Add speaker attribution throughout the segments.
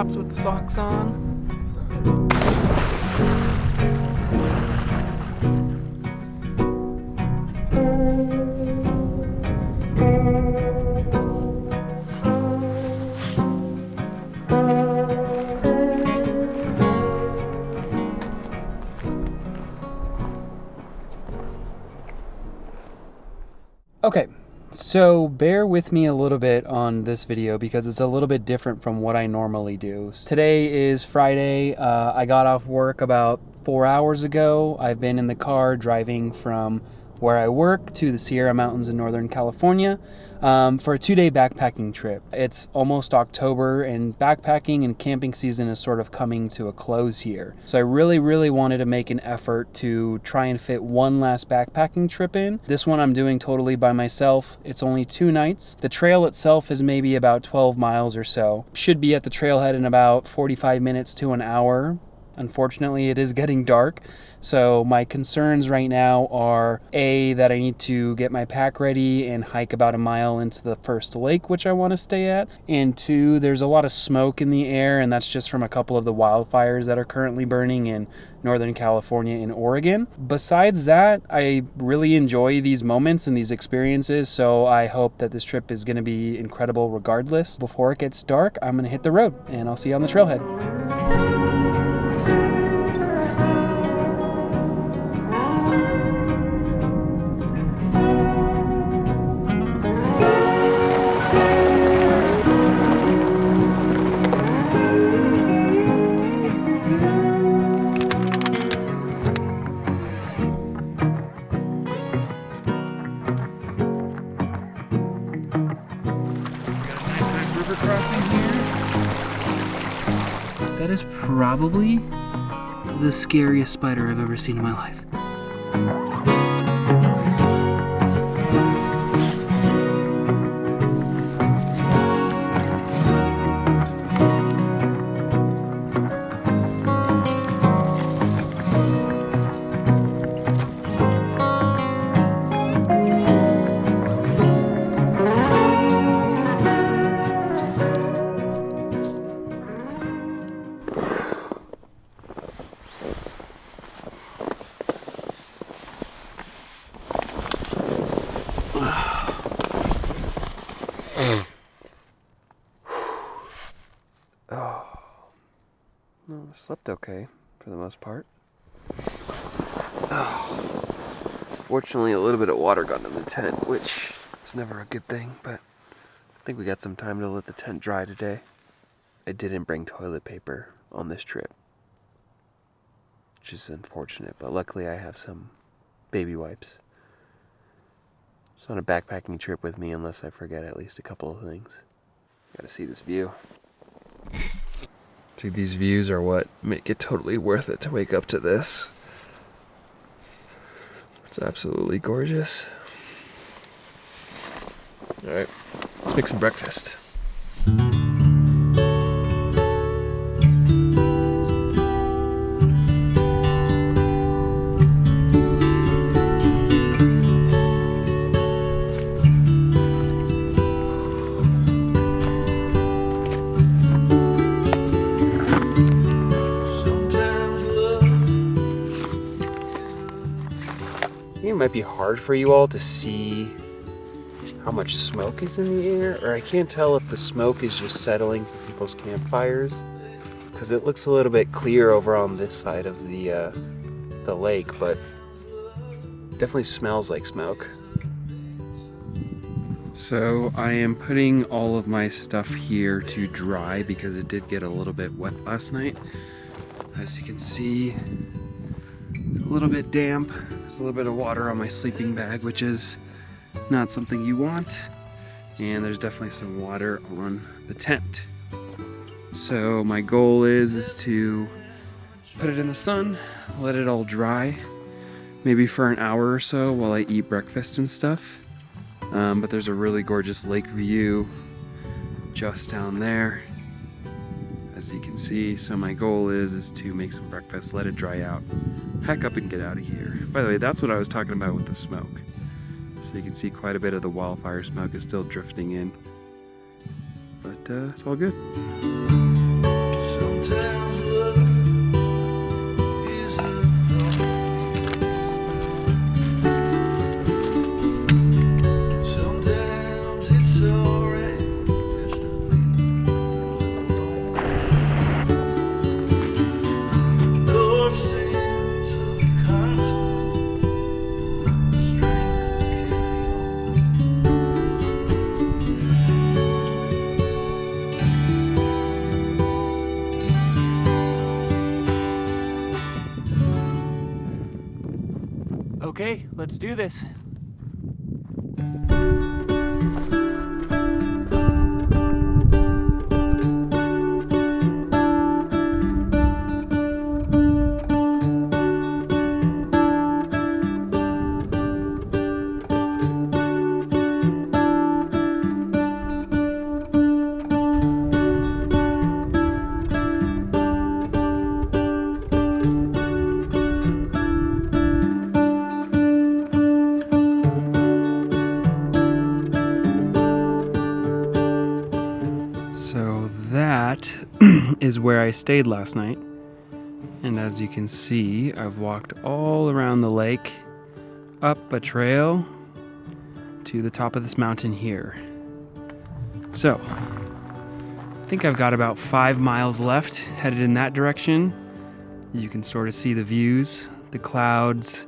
Speaker 1: flip-flops with the socks on. Okay, so bear with me a little bit on this video because it's a little bit different from what I normally do. Today is Friday. I got off work about 4 hours ago. I've been in the car driving from where I work to the Sierra Mountains in Northern California for a 2-day backpacking trip. It's almost October and backpacking and camping season is sort of coming to a close here. So I really wanted to make an effort to try and fit one last backpacking trip in. This one I'm doing totally by myself. It's only 2 nights. The trail itself is maybe about 12 miles or so. Should be at the trailhead in about 45 minutes to an hour. Unfortunately, it is getting dark, so my concerns right now are A, that I need to get my pack ready and hike about a mile into the first lake, which I want to stay at, and 2, there's a lot of smoke in the air, and that's just from a couple of the wildfires that are currently burning in Northern California and Oregon. Besides that, I really enjoy these moments and these experiences, so I hope that this trip is going to be incredible regardless. Before it gets dark, I'm going to hit the road, and I'll see you on the trailhead. Crossing here. That is probably the scariest spider I've ever seen in my life. Well, I slept okay for the most part. Fortunately, a little bit of water got in the tent, which is never a good thing, but I think we got some time to let the tent dry today. I didn't bring toilet paper on this trip, which is unfortunate, but luckily I have some baby wipes. It's not a backpacking trip with me unless I forget at least a couple of things. Gotta see this view. See, these views are what make it totally worth it to wake up to this. It's absolutely gorgeous. All right, let's make some breakfast. It might be hard for you all to see how much smoke is in the air, or I can't tell if the smoke is just settling from people's campfires, because it looks a little bit clear over on this side of the lake, but definitely smells like smoke. So I am putting all of my stuff here to dry because it did get a little bit wet last night. As you can see, it's a little bit damp. There's a little bit of water on my sleeping bag, which is not something you want. And there's definitely some water on the tent. So my goal is to put it in the sun, let it all dry, maybe for an hour or so while I eat breakfast and stuff. But there's a really gorgeous lake view just down there, as you can see. So my goal is to make some breakfast, let it dry out, pack up and get out of here. By the way, that's what I was talking about with the smoke. So you can see quite a bit of the wildfire smoke is still drifting in, but it's all good. Okay, let's do this. So that is where I stayed last night. And as you can see, I've walked all around the lake, up a trail to the top of this mountain here. So, I think I've got about 5 miles left, headed in that direction. You can sort of see the views, the clouds,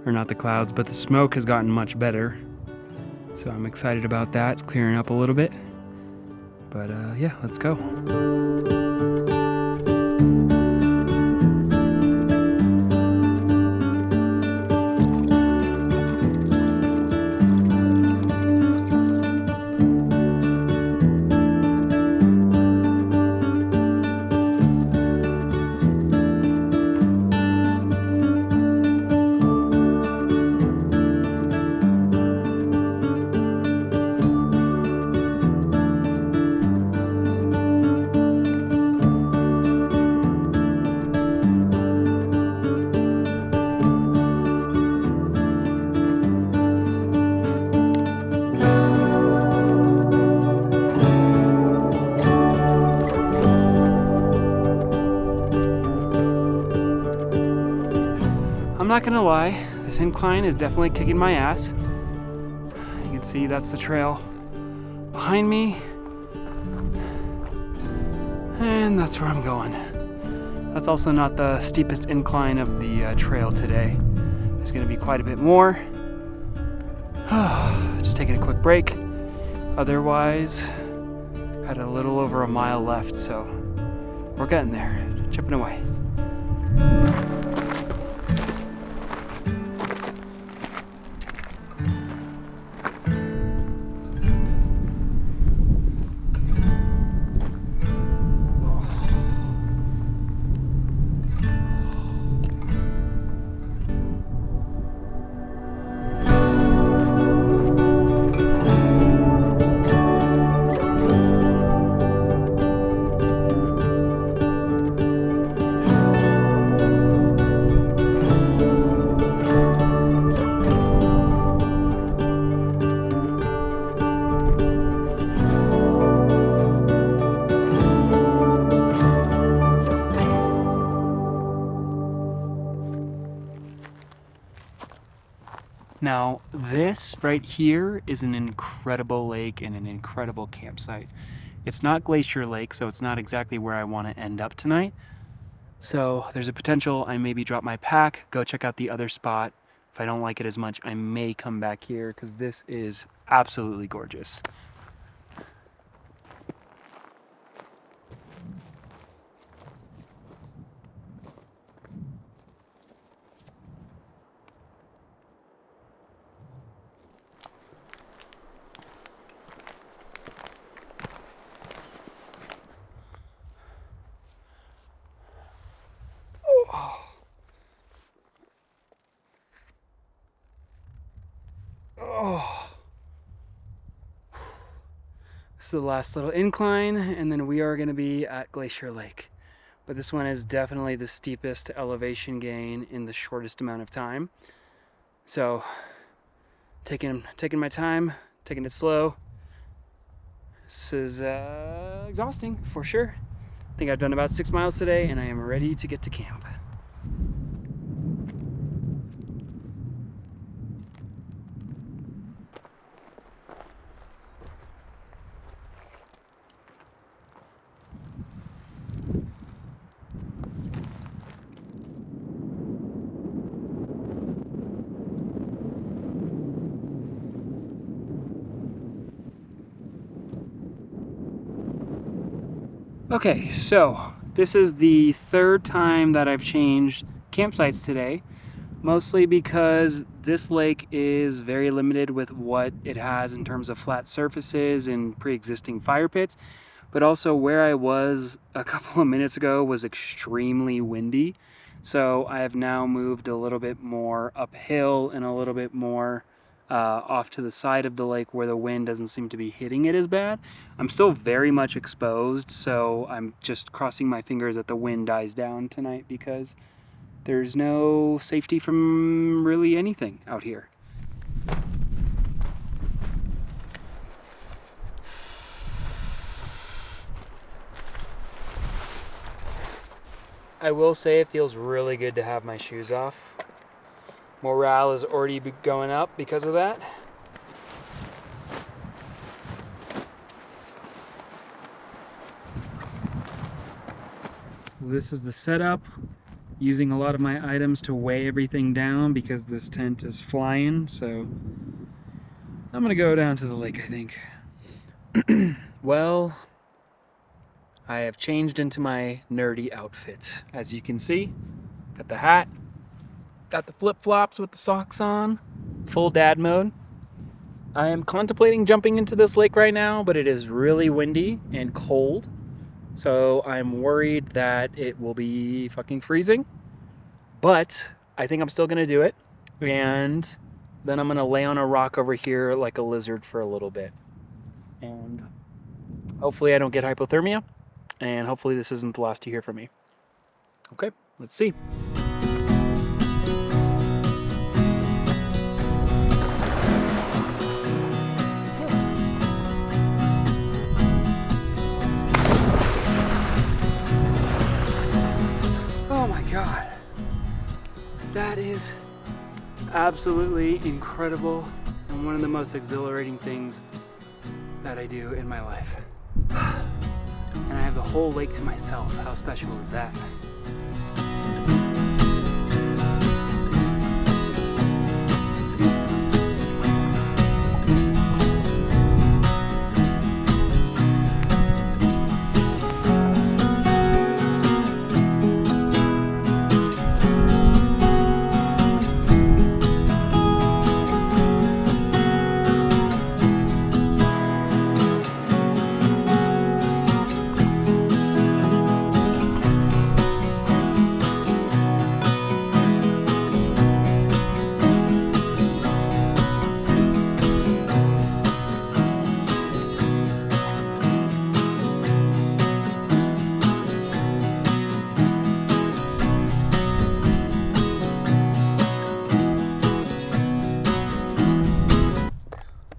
Speaker 1: or not the clouds, but the smoke has gotten much better. So I'm excited about that. It's clearing up a little bit. But yeah, let's go. I'm not gonna lie, this incline is definitely kicking my ass. You can see that's the trail behind me. And that's where I'm going. That's also not the steepest incline of the trail today. There's gonna be quite a bit more. Just taking a quick break. Otherwise, got a little over a mile left, so we're getting there, chipping away. Now, this right here is an incredible lake and an incredible campsite. It's not Glacier Lake, so it's not exactly where I want to end up tonight. So there's a potential I maybe drop my pack, go check out the other spot. If I don't like it as much, I may come back here because this is absolutely gorgeous. Oh, this is the last little incline, and then we are going to be at Glacier Lake. But this one is definitely the steepest elevation gain in the shortest amount of time. So, taking my time, taking it slow. This is exhausting for sure. I think I've done about 6 miles today, and I am ready to get to camp. Okay, so this is the third time that I've changed campsites today. Mostly because this lake is very limited with what it has in terms of flat surfaces and pre-existing fire pits, but also where I was a couple of minutes ago was extremely windy. So I have now moved a little bit more uphill and a little bit more off to the side of the lake where the wind doesn't seem to be hitting it as bad. I'm still very much exposed, so I'm just crossing my fingers that the wind dies down tonight because there's no safety from really anything out here. I will say it feels really good to have my shoes off. Morale is already going up because of that. So this is the setup. Using a lot of my items to weigh everything down because this tent is flying, so I'm gonna go down to the lake, I think. Well, I have changed into my nerdy outfit. As you can see, got the hat, got the flip-flops with the socks on, full dad mode. I am contemplating jumping into this lake right now, but it is really windy and cold. So I'm worried that it will be fucking freezing, but I think I'm still gonna do it. And then I'm gonna lay on a rock over here like a lizard for a little bit. And hopefully I don't get hypothermia, and hopefully this isn't the last you hear from me. Okay, let's see. Oh my God, that is absolutely incredible and one of the most exhilarating things that I do in my life. And I have the whole lake to myself. How special is that?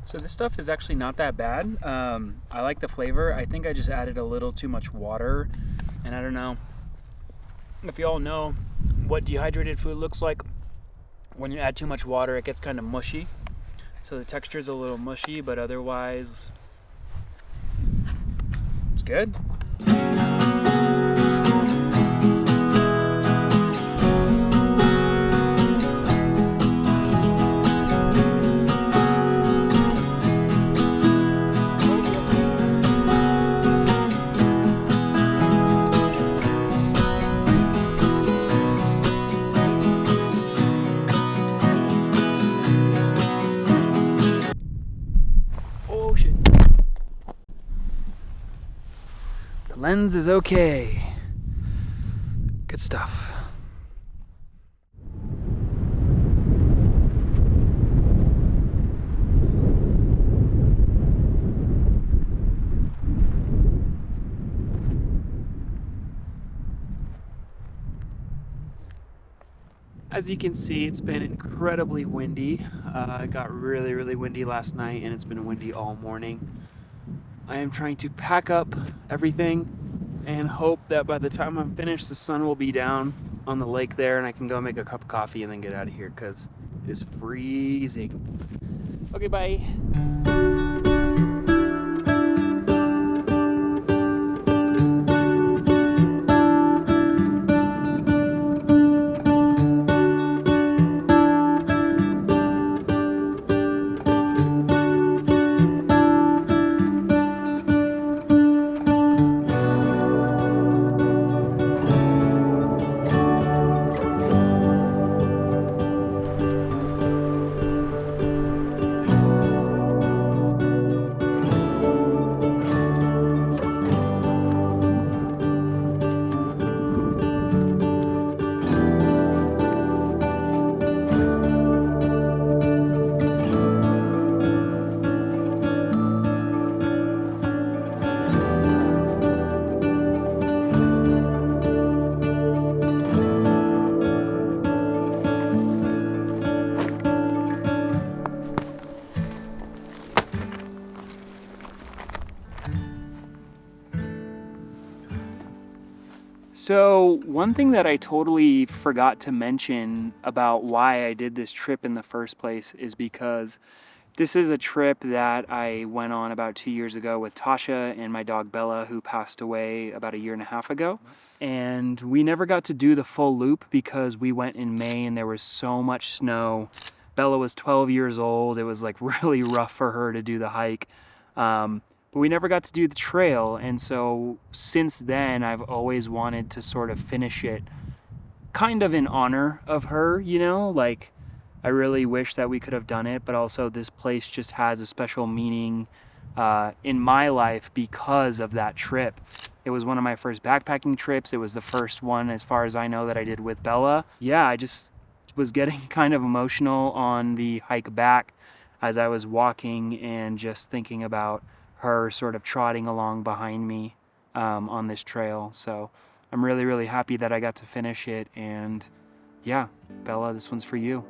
Speaker 1: So this stuff is actually not that bad. I like the flavor. I think I just added a little too much water, and I don't know if you all know what dehydrated food looks like. When you add too much water, it gets kind of mushy. So the texture is a little mushy, but otherwise it's good. Oh shit. The lens is okay. Good stuff. As you can see, it's been incredibly windy. It got really, really windy last night, and it's been windy all morning. I am trying to pack up everything and hope that by the time I'm finished, the sun will be down on the lake there, and I can go make a cup of coffee and then get out of here because it is freezing. Okay, bye. So one thing that I totally forgot to mention about why I did this trip in the first place is because this is a trip that I went on about 2 years ago with Tasha and my dog Bella, who passed away about a year and a half ago. And we never got to do the full loop because we went in May and there was so much snow. Bella was 12 years old. It was like really rough for her to do the hike. But we never got to do the trail. And so since then, I've always wanted to sort of finish it kind of in honor of her, you know, like I really wish that we could have done it, but also this place just has a special meaning in my life because of that trip. It was one of my first backpacking trips. It was the first one, as far as I know, that I did with Bella. Yeah, I just was getting kind of emotional on the hike back as I was walking and just thinking about her sort of trotting along behind me on this trail. So I'm really, really happy that I got to finish it. And yeah, Bella, this one's for you.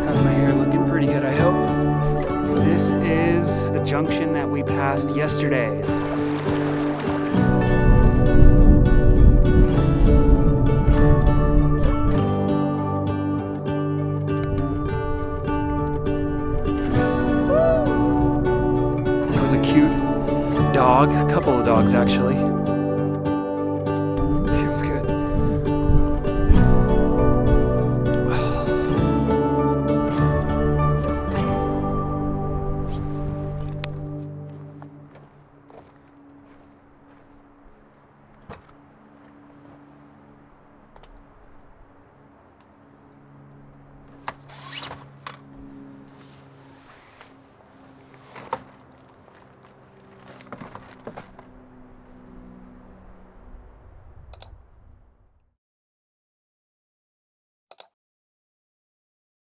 Speaker 1: How's my hair looking? Pretty good, I hope. This is the junction that we passed yesterday. There was a cute dog, a couple of dogs actually.